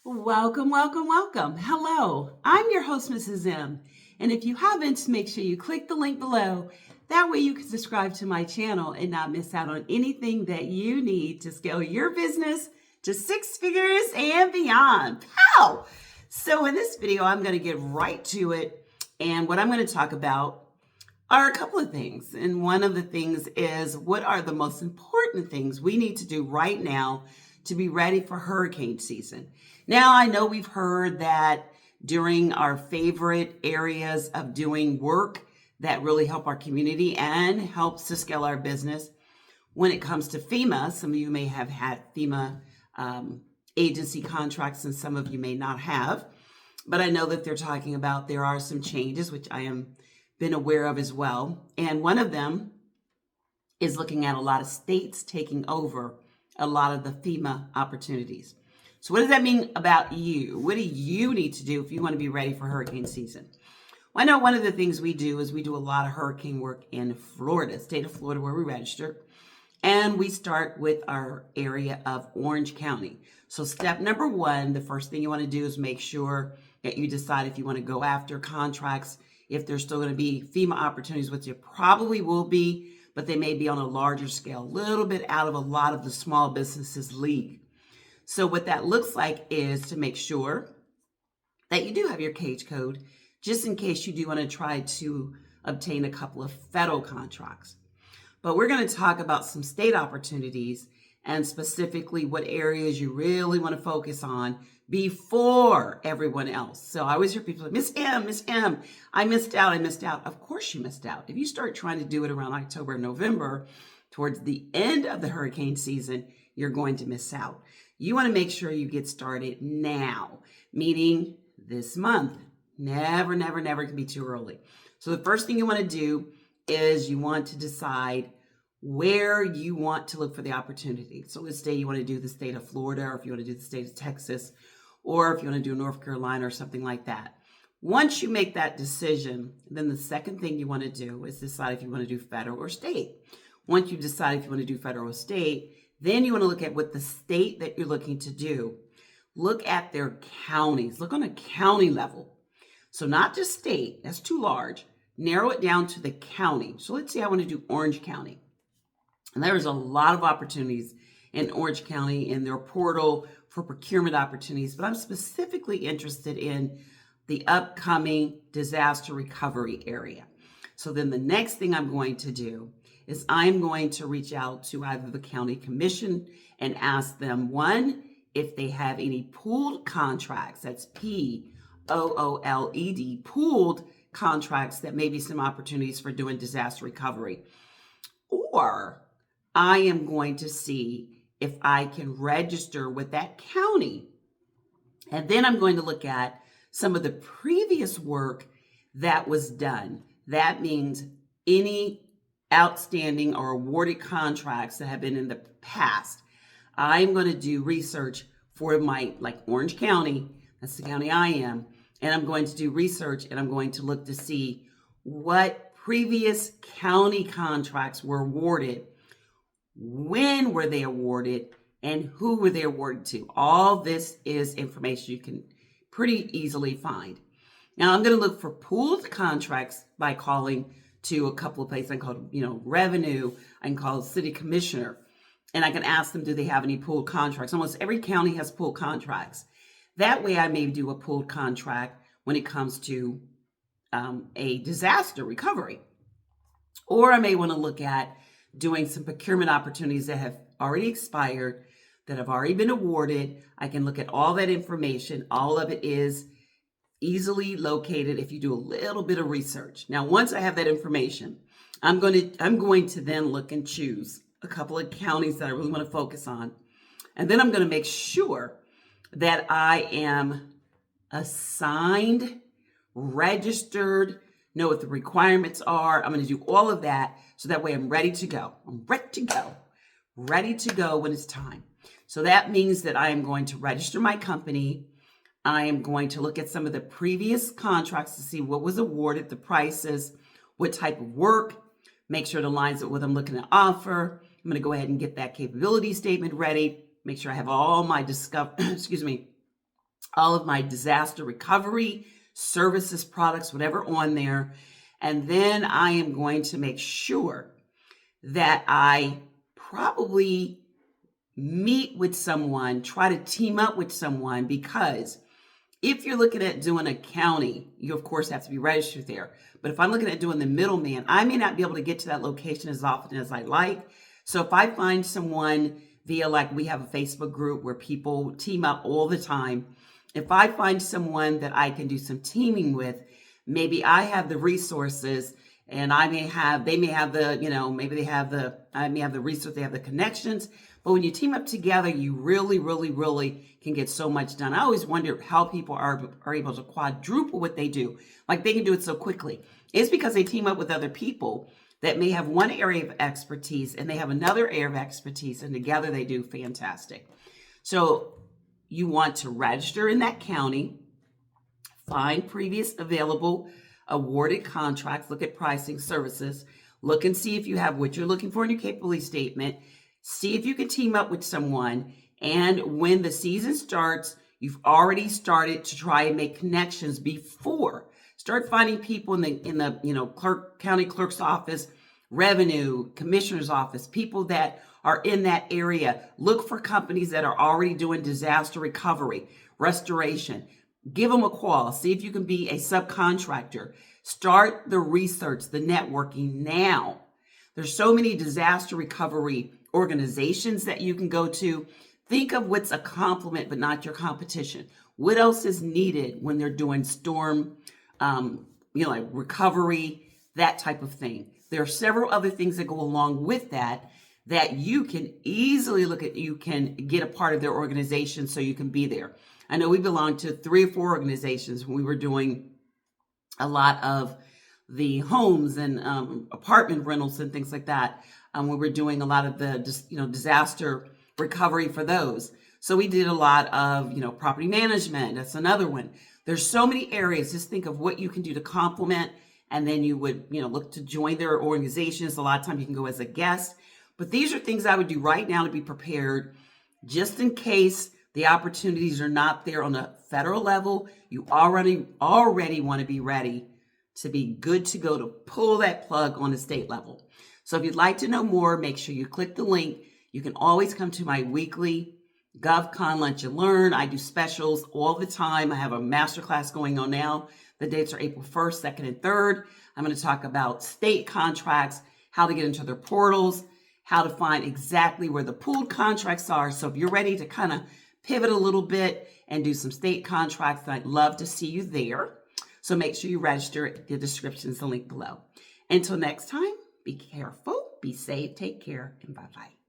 Welcome, welcome, welcome. Hello, I'm your host, Mrs. M. And if you haven't, make sure you click the link below. That way you can subscribe to my channel and not miss out on anything that you need to scale your business to six figures and beyond. Pow! So in this video, I'm going to get right to it. And what I'm going to talk about are a couple of things. And one of the things is, what are the most important things we need to do right now to be ready for hurricane season? Now, I know we've heard that during our favorite areas of doing work that really help our community and helps to scale our business, when it comes to FEMA, some of you may have had FEMA agency contracts and some of you may not have, but I know that they're talking about there are some changes, which I am been aware of as well. And one of them is looking at a lot of states taking over a lot of the FEMA opportunities. So what does that mean about you? What do you need to do if you want to be ready for hurricane season? Well, I know one of the things we do is we do a lot of hurricane work in Florida, state of Florida, where we register. And we start with our area of Orange County. So step number one, the first thing you want to do is make sure that you decide if you want to go after contracts, if there's still going to be FEMA opportunities, which there probably will be, but they may be on a larger scale, a little bit out of a lot of the small businesses league. So what that looks like is to make sure that you do have your cage code, just in case you do want to try to obtain a couple of federal contracts. But we're going to talk about some state opportunities and specifically what areas you really want to focus on before everyone else. So I always hear people like, Miss M, I missed out. Of course you missed out. If you start trying to do it around October, November, towards the end of the hurricane season, you're going to miss out. You want to make sure you get started now, meaning this month. Never can be too early. So the first thing you want to do is you want to decide where you want to look for the opportunity. So let's say you want to do the state of Florida, or if you want to do the state of Texas, or if you want to do North Carolina or something like that. Once you make that decision, then the second thing you want to do is decide if you want to do federal or state. Once you decide if you want to do federal or state, then you want to look at what the state that you're looking to do. Look at their counties. Look on a county level. So not just state, that's too large. Narrow it down to the county. So let's say I want to do Orange County. And there's a lot of opportunities in Orange County in their portal for procurement opportunities, but I'm specifically interested in the upcoming disaster recovery area. So then the next thing I'm going to do is I'm going to reach out to either the county commission and ask them, one, if they have any pooled contracts, that's Pooled, pooled contracts that may be some opportunities for doing disaster recovery. Or I am going to see if I can register with that county. And then I'm going to look at some of the previous work that was done. That means any outstanding or awarded contracts that have been in the past. I'm going to do research for like Orange County, that's the county I am, and I'm going to do research and I'm going to look to see what previous county contracts were awarded, when were they awarded, and who were they awarded to. All this is information you can pretty easily find. Now I'm going to look for pooled contracts by calling to a couple of places. I can call, revenue. I can call the city commissioner, and I can ask them, do they have any pooled contracts? Almost every county has pooled contracts. That way I may do a pooled contract when it comes to a disaster recovery. Or I may want to look at doing some procurement opportunities that have already expired, that have already been awarded. I can look at all that information. All of it is easily located if you do a little bit of research. Now, once I have that information, I'm going to then look and choose a couple of counties that I really want to focus on. And then I'm going to make sure that I am assigned, registered, know what the requirements are. I'm going to do all of that so that way I'm ready to go. I'm ready to go when it's time. So that means that I am going to register my company. I am going to look at some of the previous contracts to see what was awarded, the prices, what type of work, make sure it aligns with what I'm looking to offer. I'm going to go ahead and get that capability statement ready, make sure I have all my all of my disaster recovery services, products, whatever on there. And then I am going to make sure that I probably meet with someone, try to team up with someone, because if you're looking at doing a county, you of course have to be registered there. But if I'm looking at doing the middleman, I may not be able to get to that location as often as I like. So if I find someone via, like, we have a Facebook group where people team up all the time. If I find someone that I can do some teaming with, maybe I have the resources and they may have the, I may have the resource, they have the connections. But when you team up together, you really, really, really can get so much done. I always wonder how people are able to quadruple what they do. Like, they can do it so quickly. It's because they team up with other people that may have one area of expertise and they have another area of expertise, and together they do fantastic. So you want to register in that county, find previous available awarded contracts, look at pricing, services, look and see if you have what you're looking for in your capability statement, see if you can team up with someone, and when the season starts, you've already started to try and make connections before. Start finding people in the county clerk's office, revenue, commissioner's office, people that are in that area. Look for companies that are already doing disaster recovery, restoration. Give them a call. See if you can be a subcontractor. Start the research, the networking now. There's so many disaster recovery organizations that you can go to. Think of what's a complement but not your competition. What else is needed when they're doing storm, like recovery, that type of thing. There are several other things that go along with that you can easily look at. You can get a part of their organization so you can be there. I know we belong to 3 or 4 organizations when we were doing a lot of the homes and apartment rentals and things like that. We were doing a lot of the disaster recovery for those. So we did a lot of property management. That's another one. There's so many areas. Just think of what you can do to complement, and then you would look to join their organizations. A lot of times you can go as a guest. But these are things I would do right now to be prepared, just in case the opportunities are not there on a federal level. You already want to be ready to be good to go to pull that plug on the state level. So if you'd like to know more, make sure you click the link. You can always come to my weekly GovCon Lunch and Learn. I do specials all the time. I have a masterclass going on now. The dates are April 1st, 2nd, and 3rd. I'm going to talk about state contracts, how to get into their portals, how to find exactly where the pooled contracts are. So if you're ready to kind of pivot a little bit and do some state contracts, I'd love to see you there. So make sure you register. The description is the link below. Until next time, be careful, be safe, take care, and bye-bye.